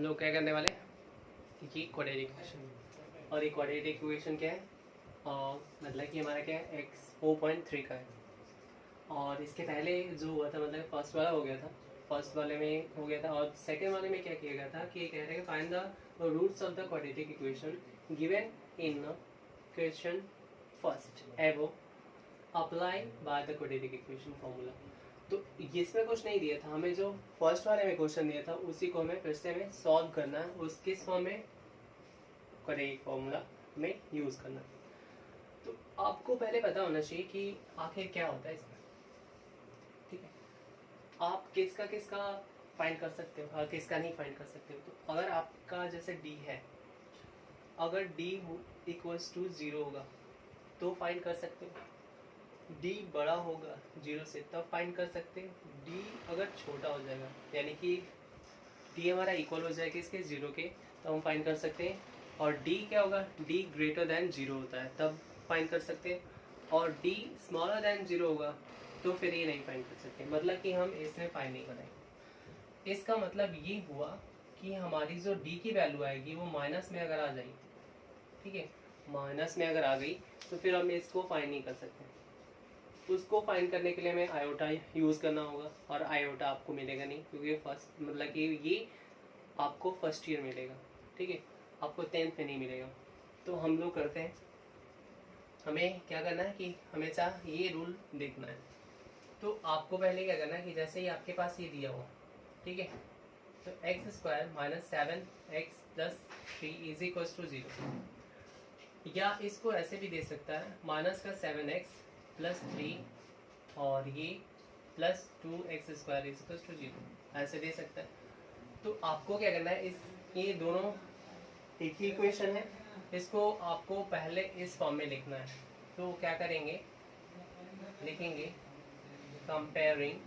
लोग क्या करने वाले कि क्वाड्रेटिक इक्वेशन, और ये क्वाड्रेटिक इक्वेशन क्या है, मतलब कि हमारा क्या है x 4.3 का है। और इसके पहले जो हुआ था मतलब फर्स्ट वाला हो गया था, फर्स्ट वाले में हो गया था, और सेकेंड वाले में क्या किया गया था कि कह रहे हैं find the roots of the quadratic equation given in question first एवो apply by the quadratic equation formula. तो इसमें कुछ नहीं दिया था हमें, जो फर्स्ट वाले में क्वेश्चन दिया था उसी को हमें फिर से हमें सॉल्व करना है, उस किस फॉर्म में, क्वाड्रेटिक फॉर्मूला में यूज करना। तो आपको पहले पता होना चाहिए कि आखिर क्या होता है इसमें, ठीक है। आप किसका किसका फाइंड कर सकते हो और किसका नहीं फाइंड कर सकते हो। तो अगर आपका जैसे d है, अगर d इक्वल्स टू 0 होगा तो फाइंड कर सकते हो, d बड़ा होगा 0 से तब फाइंड कर सकते हो, d अगर छोटा हो जाएगा यानी कि d हमारा इक्वल हो जाएगा इसके 0 के तब हम फाइंड कर सकते हैं, और d क्या होगा, d ग्रेटर देन 0 होता है तब फाइंड कर सकते हैं, और d स्मॉलर देन 0 होगा तो फिर ये नहीं फाइंड कर सकते, मतलब कि हम इसमें फाइंड नहीं करेंगे। इसका मतलब ये हुआ कि हमारी जो d की वैल्यू आएगी वो माइनस में अगर आ जाएगी, ठीक है, माइनस में अगर आ गई तो फिर हम इसको फाइंड नहीं कर सकते। उसको फाइंड करने के लिए हमें आयोटा यूज़ करना होगा, और आयोटा आपको मिलेगा नहीं क्योंकि फर्स्ट मतलब कि ये आपको फर्स्ट ईयर मिलेगा, ठीक है, आपको 10th में नहीं मिलेगा। तो हम लोग करते हैं, हमें क्या करना है कि हमेशा ये रूल देखना है। तो आपको पहले क्या करना है कि जैसे ही आपके पास ये दिया हुआ, ठीक है, तो X square minus 7x plus 3 is equals to 0, या इसको ऐसे भी दे सकता है माइनस का 7x प्लस 3 और ये plus 2x square is equals to 0, ऐसे दे सकता है। तो आपको क्या करना है, इस ये दोनों एक ही इक्वेशन है, इसको आपको पहले इस फॉर्म में लिखना है। तो क्या करेंगे, लिखेंगे कंपेयरिंग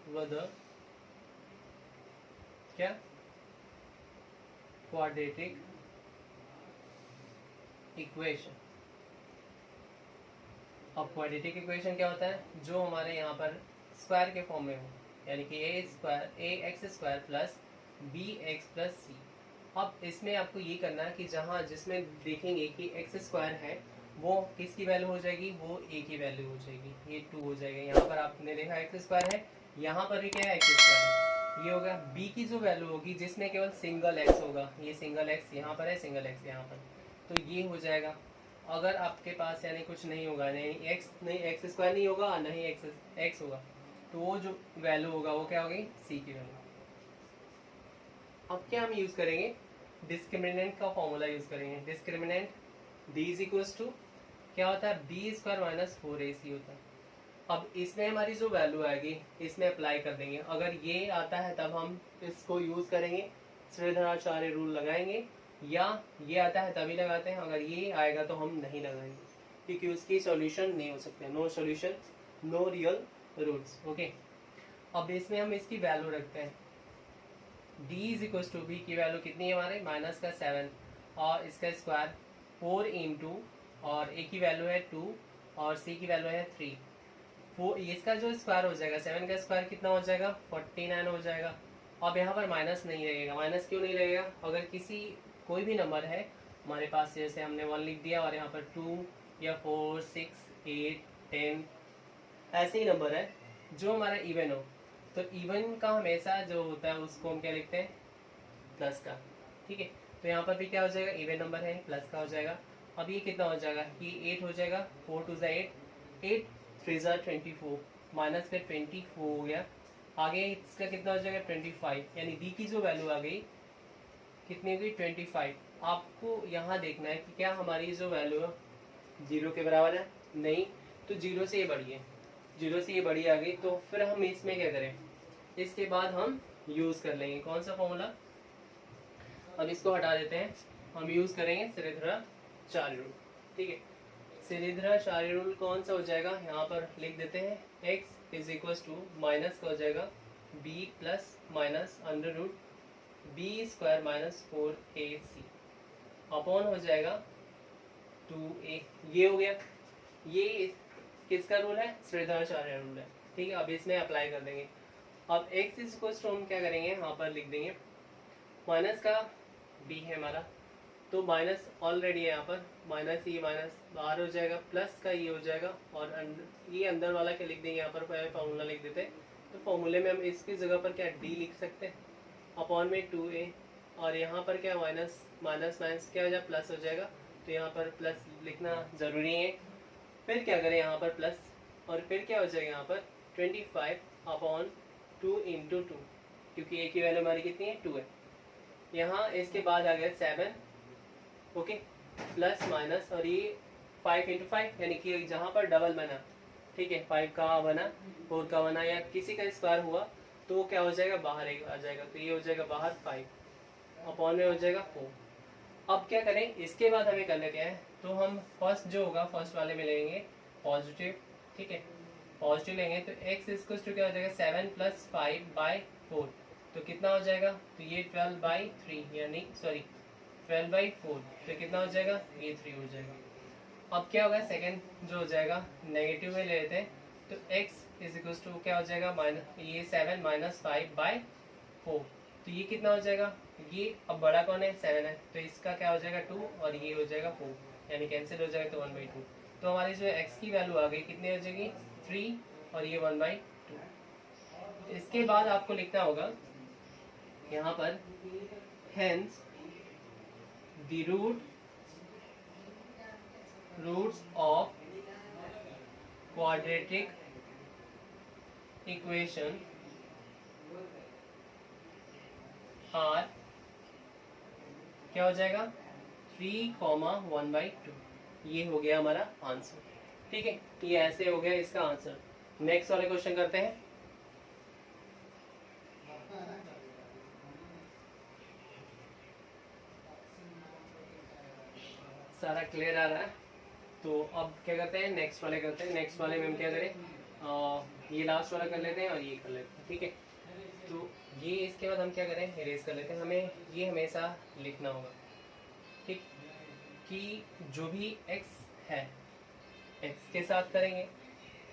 विद क्या, क्वाड्रेटिक इक्वेशन। अब क्वाड्रेटिक इक्वेशन क्या होता है, जो हमारे यहाँ पर स्क्वायर के फॉर्म में हो, यानी कि A square A X square plus B x plus C. अब इसमें आपको ये करना है कि जहाँ जिसमें देखेंगे कि एक्स स्क्वायर है वो किसकी वैल्यू हो जाएगी, वो ए की वैल्यू हो जाएगी, ये 2 हो जाएगा। यहाँ पर आपने देखा एक्स स्क्वायर है, यहाँ पर भी क्या है, एक्स स्क्वायर है, ये होगा। बी की जो वैल्यू होगी जिसमें केवल सिंगल एक्स होगा, ये सिंगल एक्स यहाँ पर है, सिंगल एक्स यहाँ पर, तो ये हो जाएगा। अगर आपके पास यानी कुछ नहीं होगा, नहीं एक्स नहीं एक्स स्क्वायर नहीं होगा, नहीं एक्स होगा, तो वो जो वैल्यू होगा वो क्या होगी, सी की वैल्यू। अब क्या हम यूज करेंगे, डिस्क्रिमिनेंट का फॉर्मूला यूज करेंगे। Discriminant d is equals to क्या होता है, बी स्क्वायर माइनस 4ac होता है। अब इसमें हमारी जो वैल्यू आएगी इसमें अप्लाई कर देंगे, अगर ये आता है तब हम इसको यूज करेंगे, श्रीधराचार्य रूल लगाएंगे, या ये आता है तभी लगाते हैं, अगर ये आएगा तो हम नहीं लगाएंगे क्योंकि उसकी सॉल्यूशन नहीं हो सकते, no solution no real roots. Okay, अब इसमें हम इसकी वैल्यू रखते हैं, d is equal to B की वैल्यू कितनी है हमारे, माइनस का 7 और इसका स्क्वायर 4 इंटू, और a की वैल्यू है 2 और c की वैल्यू है 3। वो इसका जो स्क्वायर हो जाएगा, 7 का स्क्वायर कितना हो जाएगा, 49 हो जाएगा। अब यहाँ पर माइनस नहीं रहेगा, माइनस क्यों नहीं रहेगा, अगर किसी कोई भी नंबर है हमारे पास, जैसे हमने 1 लिख दिया और यहाँ पर 2 या 4 6 8 10 ऐसे ही नंबर है जो हमारा इवन हो, तो इवन का हमेशा जो होता है उसको हम क्या लिखते हैं, प्लस का, ठीक है। तो यहाँ पर भी क्या हो जाएगा, इवन नंबर है, प्लस का हो जाएगा। अब ये कितना हो जाएगा, ये 8 हो जाएगा, 4 2 8 8 3 24, माइनस का 24 हो गया। आगे इसका कितना हो जाएगा 25, यानी डी की जो वैल्यू आ गई कितनी होगी 25। आपको यहाँ देखना है कि क्या हमारी जो वैल्यू है 0 के बराबर है, नहीं, तो 0 से ये बड़ी है, 0 से ये बड़ी आ गई, तो फिर हम इसमें क्या करें, इसके बाद हम यूज कर लेंगे कौन सा फॉर्मूला, अब इसको हटा देते हैं, हम यूज करेंगे श्रीधराचार्य रूल, ठीक है। श्रीधराचार्य रूल कौन सा हो जाएगा, यहाँ पर लिख देते हैं, x is equal to minus का हो जाएगा b plus minus under root B square minus 4ac upon हो जाएगा 2a, ये हो गया। ये किसका रूल है, श्रीधराचार्य रूल है, ठीक है। अब इसमें अप्लाई कर देंगे, अब x इज इक्वल टू हम क्या करेंगे, यहाँ पर लिख देंगे माइनस का b है हमारा, तो माइनस ऑलरेडी है यहाँ पर, माइनस ये माइनस बाहर हो जाएगा, प्लस का ये हो जाएगा, और ये अंदर वाला क्या लिख देंगे, यहाँ पर पहले फार्मूला लिख देते हैं। तो फार्मूले में हम इसकी जगह पर क्या d लिख सकते हैं अपॉन में 2a, और यहाँ पर क्या माइनस माइनस माइनस क्या हो जाएगा, प्लस हो जाएगा, तो यहाँ पर प्लस लिखना ज़रूरी है। फिर क्या करें यहाँ पर प्लस, और फिर क्या हो जाएगा यहाँ पर 25 अपॉन 2 इंटू 2, क्योंकि a की वैल्यू हमारी कितनी है 2 है। यहाँ इसके बाद आ गया 7, ओके, प्लस माइनस, और ये 5 इंटू 5, यानी कि जहाँ पर डबल बना, ठीक है, 5 का बना, 4 का बना, या किसी का स्क्वायर हुआ तो क्या हो जाएगा, बाहर आ जाएगा, तो ये हो जाएगा बाहर 5 अपॉन में हो जाएगा 4। अब क्या करें, इसके बाद हमें करना क्या है, तो हम फर्स्ट जो होगा फर्स्ट वाले में लेंगे पॉजिटिव, ठीक है, पॉजिटिव लेंगे, तो x इक्वल टू क्या हो जाएगा 7 प्लस 5/4, तो कितना हो जाएगा, तो ये 12/3, यानी सॉरी 12/4, तो कितना हो जाएगा, ये 3 हो जाएगा। अब क्या होगा, सेकंड जो हो जाएगा नेगेटिव में ले लेते हैं, तो x इज इक्वल टू क्या हो जाएगा, माइनस ये 7 माइनस 5/4, तो ये कितना हो जाएगा, ये अब बड़ा कौन है 7 है, तो इसका क्या हो जाएगा 2, और ये हो जाएगा 4, यानी कैंसिल हो जाएगा, तो 1/2। तो हमारी जो x की वैल्यू आ गई कितनी हो जाएगी 3, और ये 1/2। इसके बाद आपको लिखना होगा यहाँ पर hence the roots of quadratic equation are क्या हो जाएगा 3, 1/2। ये हो गया हमारा आंसर, ठीक है, ये ऐसे हो गया इसका आंसर। नेक्स्ट वाले क्वेश्चन करते हैं। सारा क्लियर आ रहा है, तो अब क्या करते हैं, नेक्स्ट वाले करते हैं। नेक्स्ट वाले में हम क्या करें, ये लास्ट वाला कर लेते हैं और ये कर लेते हैं, ठीक है। तो ये इसके बाद हम क्या करें, इरेज कर लेते हैं। हमें ये हमेशा लिखना होगा, ठीक, कि जो भी x है x के साथ करेंगे,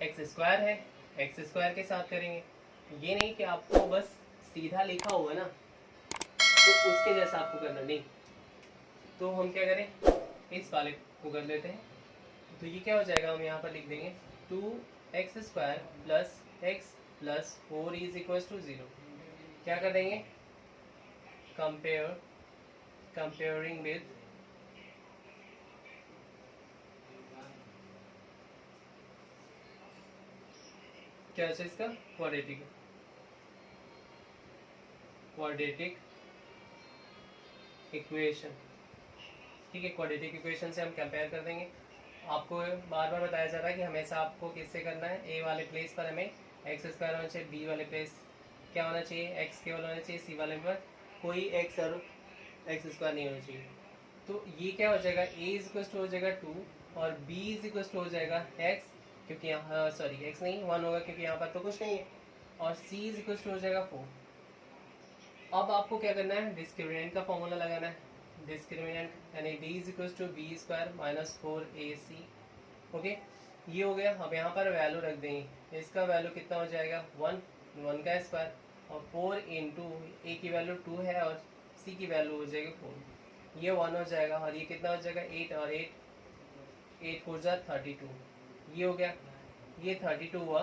x स्क्वायर है x स्क्वायर के साथ करेंगे। ये नहीं कि आपको बस सीधा लिखा हुआ ना तो उसके जैसा आपको करना, नहीं। तो हम क्या करें, इस वाले को कर लेते हैं। तो ये क्या हो जाएगा, हम यहाँ पर लिख देंगे 2x² plus x plus 4 is equal to 0। क्या कर देंगे, कंपेयरिंग विद क्या है इसका क्वाड्रेटिक इक्वेशन, ठीक है। क्वाड्रेटिक इक्वेशन से हम कंपेयर कर देंगे। आपको बार बार बताया जा रहा है कि हमेशा आपको किससे करना है, ए वाले प्लेस पर हमें x स्क्वायर होना चाहिए, बी वाले प्लेस क्या होना चाहिए, x केवल होना चाहिए, सी वाले पर कोई x और x स्क्वायर नहीं होना चाहिए। तो ये क्या हो जाएगा, a इज इक्वल टू हो जाएगा 2 और b इज इक्वल टू हो जाएगा x, क्योंकि यहाँ सॉरी x नहीं 1 होगा क्योंकि यहाँ पर तो कुछ नहीं है, और c इज इक्वल टू हो जाएगा 4। अब आपको क्या करना है, डिस्क्रिमिनेंट का फॉर्मूला लगाना है। डिस्क्रिमिनेंट यानी d is equal to B square minus 4ac, okay. ये हो गया। अब यहाँ पर वैल्यू रख देंगे, इसका वैल्यू कितना हो जाएगा 1 का स्क्वायर, और 4 इंटू ए की वैल्यू 2 है और सी की वैल्यू हो जाएगी 4, ये 1 हो जाएगा, और ये कितना हो जाएगा 8, और 8 4 जा 32, ये हो गया, ये 32 हुआ।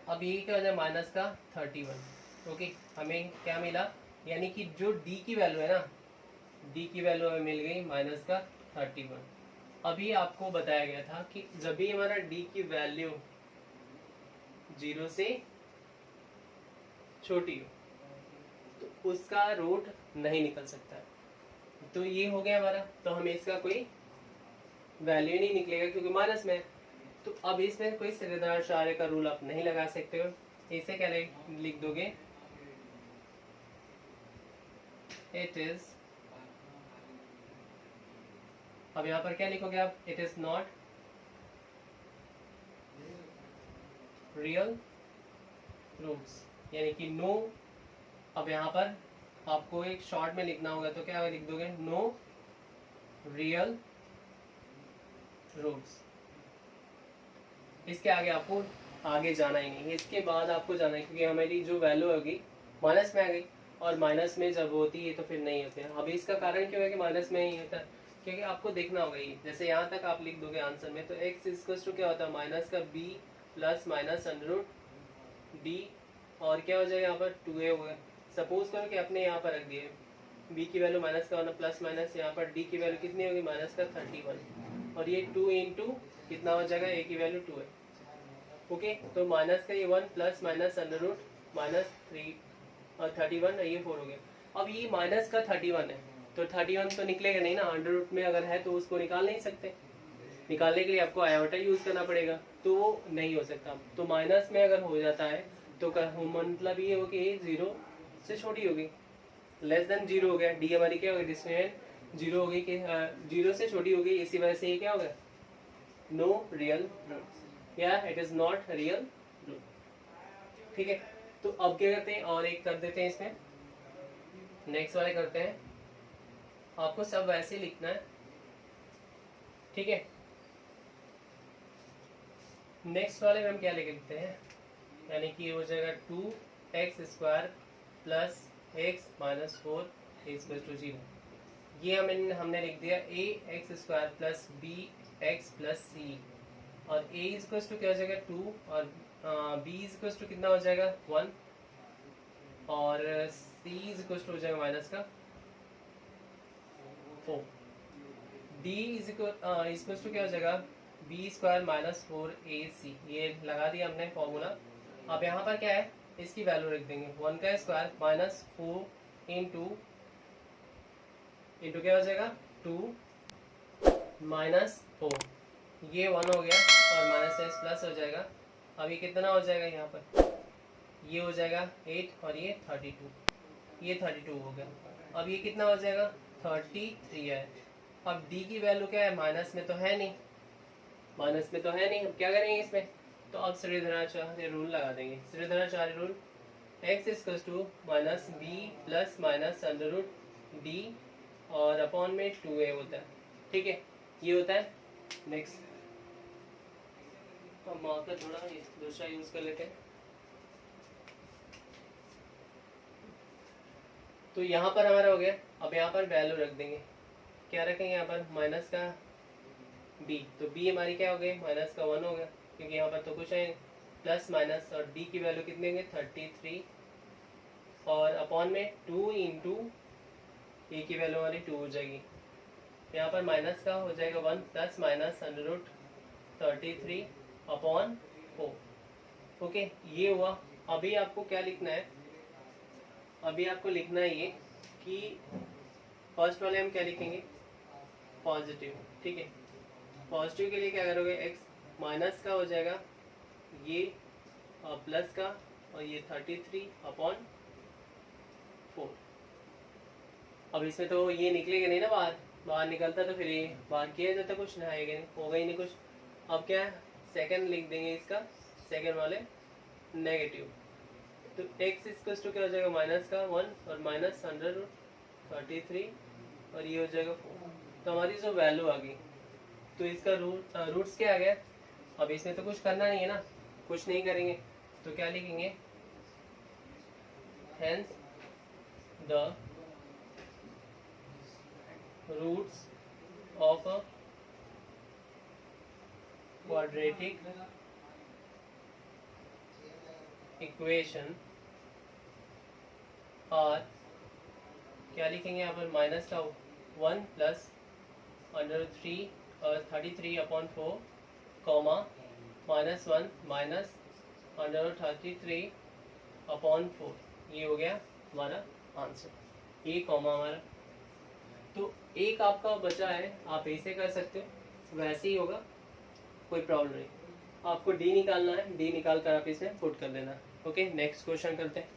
अब ये क्या हो जाए माइनस का 31, ओके। हमें क्या मिला, यानी कि जो d की वैल्यू है ना, d की वैल्यू हमें मिल गई माइनस का 31। अभी आपको बताया गया था कि जब भी हमारा d की वैल्यू 0 से छोटी हो तो उसका रूट नहीं निकल सकता है। तो ये हो गया हमारा, तो हमें इसका कोई वैल्यू नहीं निकलेगा क्योंकि माइनस में। तो अब इसमें कोई सिलेंडराचार्य का रूल आप नहीं लगा सकते हो। इसे क्या लिख दोगे, इट इज, अब यहाँ पर क्या लिखोगे आप, it is not real roots, यानी कि नो। अब यहाँ पर आपको एक शॉर्ट में लिखना होगा, तो क्या लिख दोगे, नो रियल रूट्स। इसके आगे आपको आगे जाना ही नहीं, इसके बाद आपको जाना है, क्योंकि हमारी जो वैल्यू होगी माइनस में आ गई, और माइनस में जब होती है तो फिर नहीं होती है। अभी इसका कारण क्यों है कि माइनस में ही होता है, क्योंकि आपको देखना होगा ये, जैसे यहाँ तक आप लिख दोगे आंसर में, तो x इक्वल्स टू क्या होता है, माइनस का b plus minus under root d, और क्या हो जाएगा यहाँ पर 2a होगा। सपोज करो कि आपने यहाँ पर रख दिए b की वैल्यू माइनस का होना प्लस माइनस, यहाँ पर d की वैल्यू कितनी होगी, माइनस का 31, और ये 2 इंटू कितना हो जाएगा, a की वैल्यू 2 है। ओके, तो माइनस का ये 1 plus minus under root minus 3 और 31, ये 4 हो गया। अब ये माइनस का 31 है, तो 31 तो निकलेगा नहीं ना, अंडर रूट में अगर है तो उसको निकाल नहीं सकते, निकालने के लिए आपको आयोटा यूज करना पड़ेगा, तो वो नहीं हो सकता। तो माइनस में अगर हो जाता है तो मतलब ये हो कि 0 से छोटी होगी, लेस देन 0 हो गया, डी हमारी क्या होगी, डिस्क्रिमिनेंट 0 हो गई कि 0 से छोटी हो गई, इसी वजह से ये क्या होगा, नो रियल रूट, या it is not real root. ठीक है, तो अब क्या करते हैं, और एक कर देते हैं इसमें, नेक्स्ट वाले करते हैं। आपको सब वैसे ही लिखना है, ठीक है। नेक्स्ट वाले में हम क्या लिखते हैं, यानी कि हो जाएगा 2x² plus x minus 4 equal to 0। ये हमने लिख दिया ax² plus bx plus c, और a इक्वल टू क्या हो जाएगा 2, और b इक्वल टू कितना हो जाएगा 1, और c इक्वल टू हो जाएगा माइनस का 4। d इक्वल टू क्या हो जाएगा b² माइनस 4ac, ये लगा दिया हमने फॉर्मूला। अब यहाँ पर क्या है, इसकी वैल्यू रख देंगे, 1 का स्क्वायर माइनस 4 इंटू क्या हो जाएगा 2 माइनस 4, ये 1 हो गया, और माइनस s प्लस हो जाएगा। अब ये कितना हो जाएगा, यहाँ पर ये हो जाएगा 8, और ये 32, ये 32 हो गया। अब ये कितना हो जाएगा 33 है। अब d की वैल्यू क्या है, माइनस में तो है नहीं, माइनस में तो है नहीं, अब क्या करेंगे इसमें, तो अब श्रीधराचार्य रूल लगा देंगे। Shridharacharya rule, x equals to minus B plus minus under root D, और अपॉन में 2a होता है, ठीक है, ये होता है। नेक्स्ट हम मार्कर थोड़ा दूसरा यूज कर लेते हैं। तो यहाँ पर हमारा हो गया, अब यहाँ पर वैल्यू रख देंगे, क्या रखेंगे यहाँ पर, माइनस का b, तो b हमारी क्या हो गई, माइनस का 1 हो गया, क्योंकि यहाँ पर तो कुछ है, प्लस माइनस, और d की वैल्यू कितनी होंगे 33, और अपॉन में 2 इंटू ए की वैल्यू हमारी 2 हो जाएगी, यहाँ पर माइनस का हो जाएगा 1 plus minus under root 33 upon 4। Okay, ये हुआ। अभी आपको क्या लिखना है, अभी आपको लिखना है ये कि फर्स्ट वाले हम क्या लिखेंगे, पॉजिटिव, ठीक है। पॉजिटिव के लिए क्या करोगे, x माइनस का हो जाएगा ये, प्लस का, और ये 33 अपॉन 4। अब इसमें तो ये निकलेगा नहीं ना बाहर, बाहर निकलता तो फिर ये बाहर किया जाता, कुछ ना आएगा नहीं, होगा ही नहीं कुछ। अब क्या है, सेकंड लिख देंगे इसका, सेकंड वाले नेगेटिव, तो x इक्वल टू क्या हो जाएगा, माइनस का 1 और माइनस अंडर रूट 33, और ये हो जाएगा 4। तो हमारी जो वैल्यू आ गई, तो इसका रूट्स क्या आ गया। अब इसमें तो कुछ करना नहीं है ना, कुछ नहीं करेंगे, तो क्या लिखेंगे, hence the roots of a quadratic equation और क्या लिखेंगे यहाँ पर, माइनस का 1 प्लस अंडर 3 और 33 upon 4, comma minus 1 minus under 33 upon 4, ये हो गया हमारा आंसर, ये कॉमा हमारा। तो एक आपका बचा है, आप ऐसे कर सकते हो, वैसे ही होगा, कोई प्रॉब्लम नहीं। आपको डी निकालना है, डी निकाल कर आप इसे पुट कर देना। ओके, नेक्स्ट क्वेश्चन करते हैं।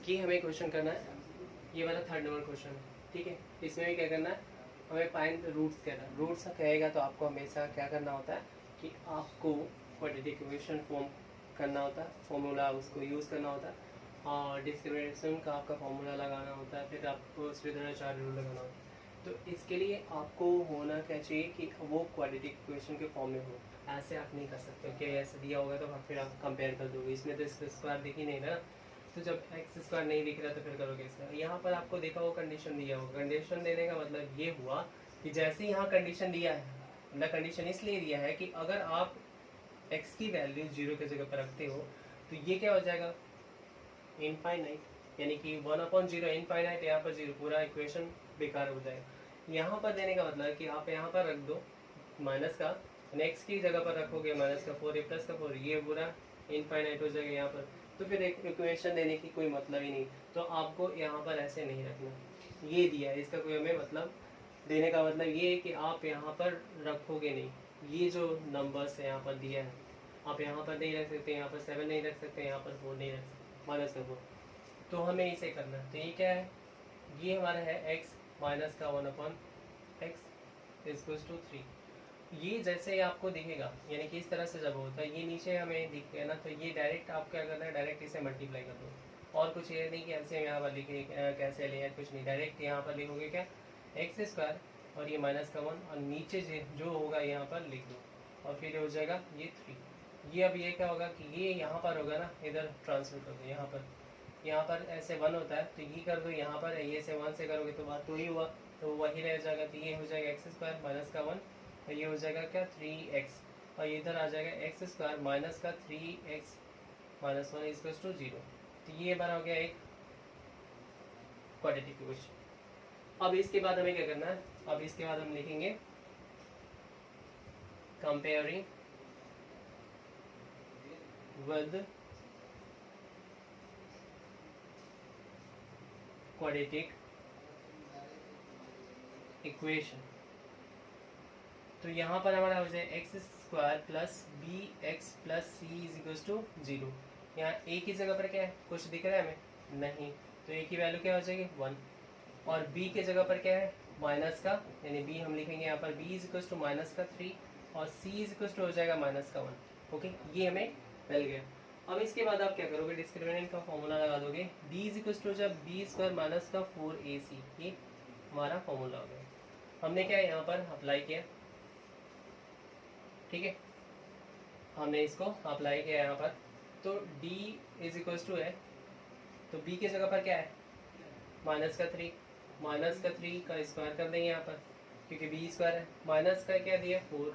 ये हमें क्वेश्चन करना है, ये वाला 3rd नंबर क्वेश्चन है, ठीक है। इसमें भी क्या करना है, हमें फाइंड रूट्स कहना है। रूट्स कहेगा तो आपको हमेशा क्या करना होता है कि आपको क्वाड्रेटिक इक्वेशन फॉर्म करना होता है, फॉर्मूला उसको यूज़ करना होता है। डिस्क्रिमिनेशन का आपका फॉर्मूला लगाना होता है, फिर आपको श्रीधराचार्य रूल लगाना होता है। तो इसके लिए आपको होना क्या चाहिए कि वो क्वाड्रेटिक इक्वेशन के फॉर्म में हो। ऐसे आप नहीं कर सकते कि ऐसे दिया होगा तो फिर आप कंपेयर कर दोगे, इसमें तो इसका स्क्वायर दिख ही नहीं ना। तो जब एक्स स्क्वायर नहीं दिख रहा तो फिर करोगे इसका। यहाँ पर आपको देखा वो कंडीशन दिया होगा। कंडीशन देने का मतलब ये हुआ कि जैसे यहाँ कंडीशन दिया है, मतलब कंडीशन इसलिए दिया है कि अगर आप x की वैल्यू 0 की जगह पर रखते हो तो ये क्या हो जाएगा, इनफाइनाइट, यानी कि 1/0 इनफाइनाइट, यहाँ पर 0, पूरा इक्वेशन बेकार हो जाएगा। यहाँ पर देने का मतलब है कि आप यहाँ पर रख दो माइनस का, x की जगह पर रखोगे माइनस का 4a प्लस का 4, ये पूरा इनफाइनाइट हो जाएगा यहाँ पर। तो फिर एक इक्वेशन देने की कोई मतलब ही नहीं। तो आपको यहाँ पर ऐसे नहीं रखना, ये दिया है, इसका कोई हमें मतलब देने का मतलब ये है कि आप यहाँ पर रखोगे नहीं। ये जो नंबर्स है यहाँ पर दिया है, आप यहाँ पर नहीं रख सकते, यहाँ पर 7 नहीं रख सकते, यहाँ पर 4 नहीं रख सकते, माइनस का 4। तो हमें इसे करना है। तो ये क्या है, ये हमारा है x माइनस का 1/x इक्वल्स टू 3। ये जैसे ही आपको दिखेगा, यानी कि इस तरह से जब होता है ये नीचे हमें दिख गया ना, तो ये डायरेक्ट आप क्या करना है, डायरेक्ट इसे मल्टीप्लाई कर दो। और कुछ ये नहीं कि ऐसे यहाँ पर लिखे कैसे लिया, कुछ नहीं, डायरेक्ट यहाँ पर लिखोगे क्या, एक्स स्क्वायर और ये माइनस का 1 और नीचे जो होगा यहाँ पर लिख दो और फिर हो जाएगा ये 3। ये अब ये क्या होगा कि ये यहाँ पर होगा ना, इधर ट्रांसफर कर दो, यहाँ पर ऐसे 1 होता है तो ये कर दो, यहाँ पर ये से 1 से करोगे तो बात तो ही हुआ, तो वही रह जाएगा। तो ये हो जाएगा एक्स स्क्वायर माइनस का 1 और ये हो जाएगा क्या 3x और इधर आ जाएगा एक्स स्क्वायर माइनस का 3x माइनस 1 इक्वल्स टू 0। तो ये बना हो गया एक क्वाड्रेटिक इक्वेशन। अब इसके बाद हमें क्या करना है, अब इसके बाद हम लिखेंगे कंपेयरिंग विद क्वाड्रेटिक इक्वेशन। तो यहाँ पर हमारा हो जाए x square plus B x plus c is equals to 0। यहाँ ए की जगह पर क्या है, कुछ दिख रहा है हमें, नहीं, तो ए की वैल्यू क्या हो जाएगी 1 और बी के जगह पर क्या है माइनस का, यानी बी हम लिखेंगे यहाँ पर b is equals to minus का 3 और सी इज इक्वल्स टू हो जाएगा माइनस का 1। ओके, ये हमें मिल गया। अब इसके बाद आप क्या करोगे, डिस्क्रिमिनेंट का फॉर्मूला लगा दोगे, डी इज इक्वल्स टू जब बी स्क्वायर माइनस का 4ac, ये हमारा फॉर्मूला हो गया। हमने क्या यहाँ पर अप्लाई किया, ठीक है, हमने इसको अप्लाई किया यहाँ पर। तो d इज इक्वल्स टू है, तो b की जगह पर क्या है माइनस का 3, माइनस का 3 का स्क्वायर कर देंगे यहाँ पर क्योंकि b स्क्वायर है, माइनस का क्या दिया 4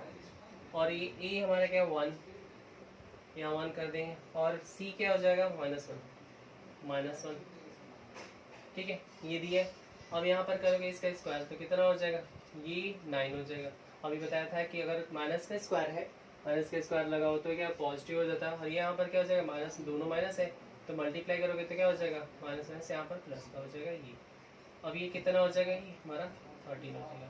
और ये a हमारा क्या 1, यहाँ 1 कर देंगे और c क्या हो जाएगा -1, ठीक है, ये दिया। अब यहाँ पर करोगे इसका स्क्वायर तो कितना हो जाएगा, ये 9 हो जाएगा। अभी बताया था कि अगर माइनस का स्क्वायर है, माइनस का स्क्वायर लगाओ तो क्या पॉजिटिव हो जाता है और यहाँ पर क्या हो जाएगा माइनस, दोनों माइनस है तो मल्टीप्लाई करोगे तो क्या हो जाएगा माइनस माइनस यहाँ पर प्लस का हो जाएगा ये। अब ये कितना हो जाएगा, ये हमारा 13 हो जाएगा,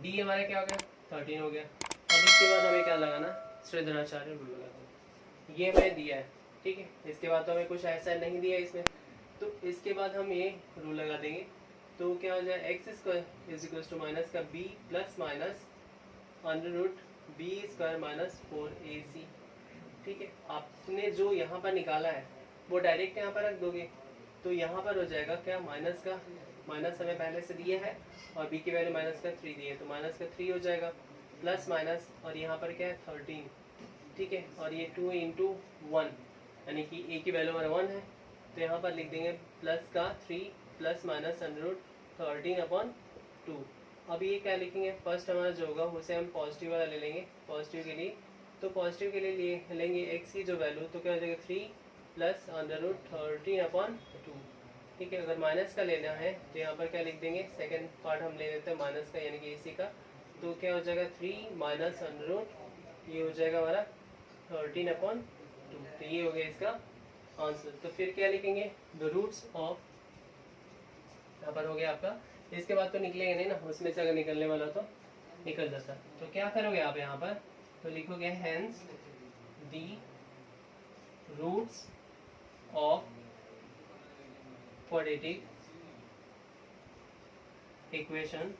डी हमारा क्या हो गया 13 हो गया। अब इसके बाद हमें क्या लगाना, श्रीधराचार्य रूल लगाना, ये हमें दिया है, ठीक है। इसके बाद तो हमें कुछ ऐसा नहीं दिया इसमें, तो इसके बाद हम ये रूल लगा देंगे। तो क्या हो जाए x square is equals to minus का B plus minus under root B square minus 4ac, ठीक है। आपने जो यहाँ पर निकाला है वो डायरेक्ट यहाँ पर रख दोगे तो यहाँ पर हो जाएगा क्या, माइनस का माइनस हमें पहले से दिया है और b की वैल्यू माइनस का 3 दी है तो माइनस का 3 हो जाएगा प्लस माइनस और यहाँ पर क्या है 13, ठीक है, और ये 2 इंटू 1 यानी कि a की वैल्यू हमारा 1 है तो यहाँ पर लिख देंगे प्लस का 3 प्लस माइनस अंडर रूट 13/2। अब ये क्या लिखेंगे, फर्स्ट हमारा जो होगा उसे हम पॉजिटिव वाला ले लेंगे पॉजिटिव के लिए, तो पॉजिटिव के लिए लेंगे एक्स की जो वैल्यू तो क्या हो जाएगा 3 प्लस अंडर रूट 13/2, ठीक है। अगर माइनस का लेना है तो यहाँ पर क्या लिख देंगे, सेकेंड पार्ट हम ले लेते हैं माइनस का यानी कि ac का, तो क्या हो जाएगा 3 माइनस अंडर रूट, ये हो जाएगा हमारा 13/2, तो ये हो गया इसका आंसर। तो फिर क्या लिखेंगे, द रूट्स ऑफ, यहाँ पर हो गया आपका, इसके बाद तो निकलेगा नहीं ना, उसमें से अगर निकलने वाला तो निकल जाता। तो क्या करोगे आप यहाँ पर, तो लिखोगे hence the roots of quadratic equation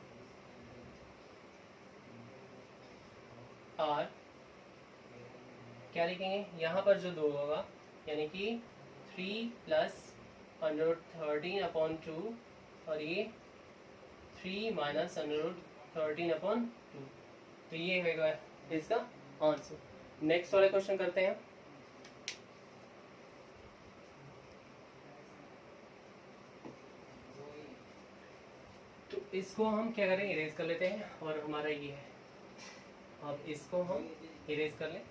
are, क्या लिखेंगे यहाँ पर जो 2 होगा यानी कि 3 प्लस अंडर रूट 13/2 और ये 3 माइनस अंडर रूट 13/2। तो ये होगा इसका आंसर। नेक्स्ट वाले क्वेश्चन करते हैं। तो इसको हम क्या करें, इरेज कर लेते हैं और हमारा ये है। अब इसको हम इरेज कर लें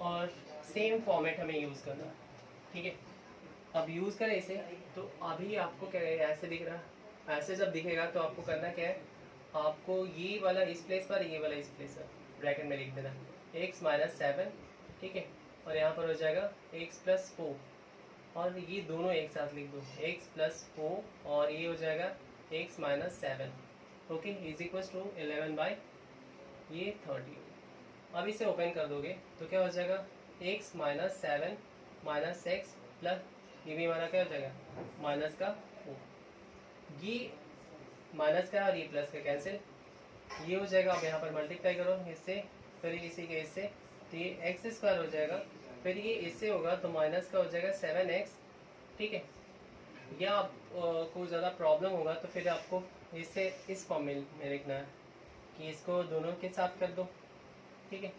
और सेम फॉर्मेट हमें यूज़ करना है, ठीक है। अब यूज़ करें इसे, तो अभी आपको क्या है, ऐसे दिख रहा, ऐसे जब दिखेगा तो आपको करना क्या है, आपको ये वाला इस प्लेस पर, ये वाला इस प्लेस पर ब्रैकेट में लिख देना x माइनस 7, ठीक है। और यहाँ पर हो जाएगा x प्लस 4, और ये दोनों एक साथ लिख दो, x प्लस 4 और ये हो जाएगा x minus 7, okay, is equal to 11 by ये 30। अब इसे ओपन कर दोगे तो क्या हो जाएगा, x minus 7 minus x plus ये भी हमारा क्या हो जाएगा माइनस का 4, ये माइनस का और ये प्लस का कैंसिल, ये हो जाएगा। अब यहाँ पर मल्टीप्लाई करो इससे, फिर इसी के इससे, तो ये एक्स स्क्वायर हो जाएगा, फिर ये इससे होगा तो माइनस का हो जाएगा 7x, ठीक है। या आपको ज़्यादा प्रॉब्लम होगा तो फिर आपको इससे इस फॉर्म में लिखना है कि इसको दोनों के साथ कर दो, ठीक है।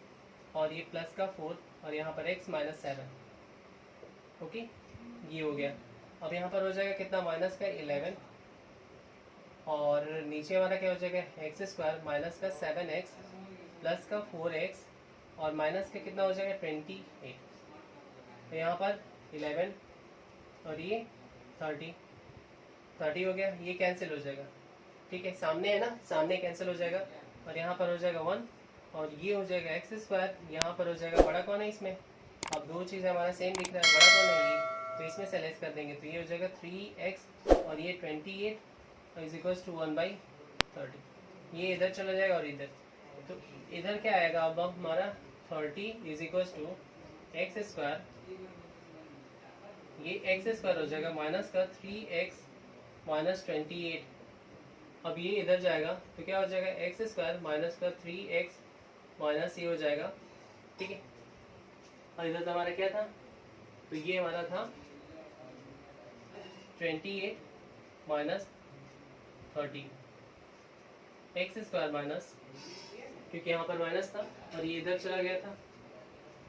और ये प्लस का 4 और यहाँ पर x माइनस 7, ओके, ये हो गया। अब यहाँ पर हो जाएगा कितना, माइनस का 11 और नीचे हमारा क्या हो जाएगा एक्स स्क्वायर माइनस का 7x प्लस का 4x और माइनस का कितना हो जाएगा 28। तो यहाँ पर 11 और ये 30 हो गया, ये कैंसिल हो जाएगा, ठीक है, सामने है ना, सामने कैंसिल हो जाएगा। और यहाँ पर हो जाएगा 1 और ये हो जाएगा एक्स स्क्वायर, यहाँ पर हो जाएगा बड़ा कौन है इसमें, अब दो चीज़ें हमारा सेम दिख रहा है, बड़ा कौन है ये, तो इसमें से लेस कर देंगे तो ये हो जाएगा 3x और ये 28 इज इक्वल्स टू 1/30। ये इधर चला जाएगा और इधर, तो इधर क्या आएगा अब हमारा 30 is equals to x square, ये एक्स स्क्वायर हो जाएगा माइनस का 3x माइनस 28। अब ये इधर जाएगा तो क्या हो जाएगा एक्स स्क्वायर माइनस का 3x माइनस ये हो जाएगा, ठीक है। और इधर तो हमारा क्या था, तो ये हमारा था 28 माइनस 30 एक्स स्क्वायर माइनस, क्योंकि यहाँ पर माइनस था और ये इधर चला गया था,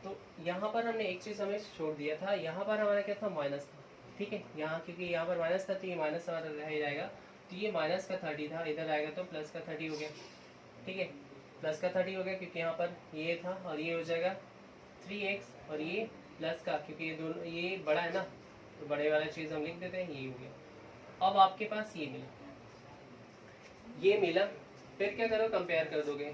तो यहाँ पर हमने एक चीज़ हमें छोड़ दिया था, यहाँ पर हमारा क्या था माइनस था, ठीक है। यहाँ क्योंकि यहाँ पर माइनस था तो ये माइनस हमारा रह जाएगा, तो ये माइनस का 30 था, इधर आएगा तो प्लस का 30 हो गया, ठीक है, प्लस का 30 हो गया क्योंकि यहाँ पर ये था और ये हो जाएगा 3x और ये प्लस का, क्योंकि ये दोनों ये बड़ा है ना तो बड़े वाला चीज़ हम लिख देते हैं, ये हो गया। अब आपके पास ये मिला, फिर क्या करो कंपेयर कर दोगे,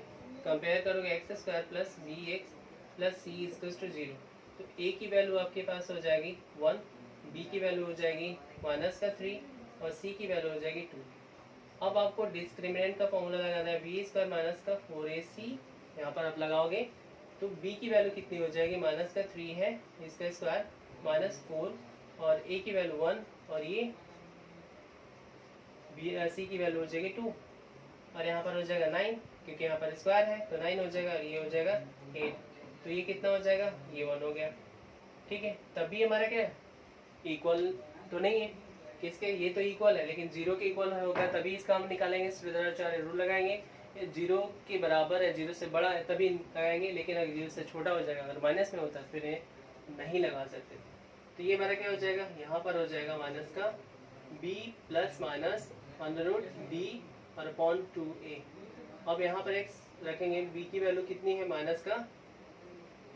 कंपेयर करोगे x square plus B x plus c equals to 0, तो ए की वैल्यू आपके पास हो जाएगी 1, बी की वैल्यू हो जाएगी माइनस का 3 और सी की वैल्यू हो जाएगी 2। अब आपको डिस्क्रिमिनेंट का फॉर्मूला लगाना है, बी स्क्वायर माइनस का 4ac, यहाँ पर आप लगाओगे तो b की वैल्यू कितनी हो जाएगी, माइनस का 3 है इसका स्क्वायर माइनस 4 और a की वैल्यू 1 और ये c की वैल्यू हो जाएगी 2 और यहाँ पर हो जाएगा 9 क्योंकि यहाँ पर स्क्वायर है तो 9 हो जाएगा और ये हो जाएगा 8, तो ये कितना हो जाएगा, ये 1 हो गया, ठीक है। तभी हमारा क्या इक्वल तो नहीं है किसके, ये तो इक्वल है लेकिन 0 के इक्वल होगा तभी इसका हम निकालेंगे, श्रीधराचार्य रूल लगाएंगे, 0 के बराबर है 0 से बड़ा है तभी लगाएंगे, लेकिन अगर 0 से छोटा हो जाएगा, अगर माइनस में होता है फिर नहीं लगा सकते। तो ये हमारा क्या हो जाएगा, यहाँ पर हो जाएगा माइनस का b plus minus under root b और अपॉन 2a। अब यहाँ पर x रखेंगे, b की वैल्यू कितनी है माइनस का,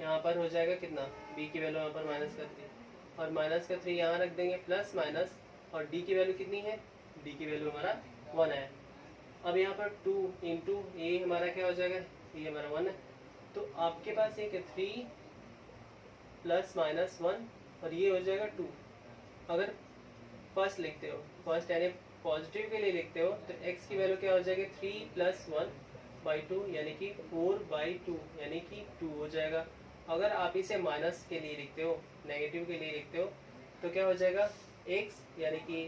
यहाँ पर हो जाएगा कितना, b की वैल्यू यहाँ पर माइनस का 3 और माइनस का 3 यहाँ रख देंगे प्लस माइनस, और d की वैल्यू कितनी है, d की वैल्यू हमारा 1 है। अब यहाँ पर 2 इंटू ये हमारा क्या हो जाएगा, ये हमारा 1 है, तो आपके पास एक 3 प्लस माइनस 1 और ये हो जाएगा 2। अगर फर्स्ट लिखते हो, फर्स्ट यानी पॉजिटिव के लिए लिखते हो तो x की वैल्यू क्या हो जाएगी 3 प्लस 1/2 यानी कि 4/2 यानी कि 2 हो जाएगा। अगर आप इसे माइनस के लिए लिखते हो, नेगेटिव के लिए लिखते हो तो क्या हो जाएगा x यानी कि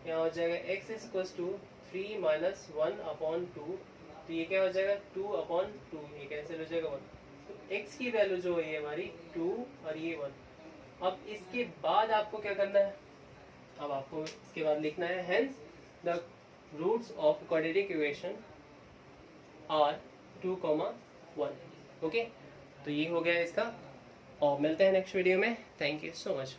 यहाँ हो जाएगा x is equals to 3 minus 1/2, तो ये क्या हो जाएगा 2/2, ये कैंसिल हो जाएगा 1, तो x की वैल्यू जो है हमारी 2 और ये 1 अब इसके बाद आपको क्या करना है, अब आपको इसके बाद लिखना है hence the roots of quadratic equation are 2,1। Okay, तो ये हो गया इसका, और मिलते हैं नेक्स्ट वीडियो में। Thank you so much.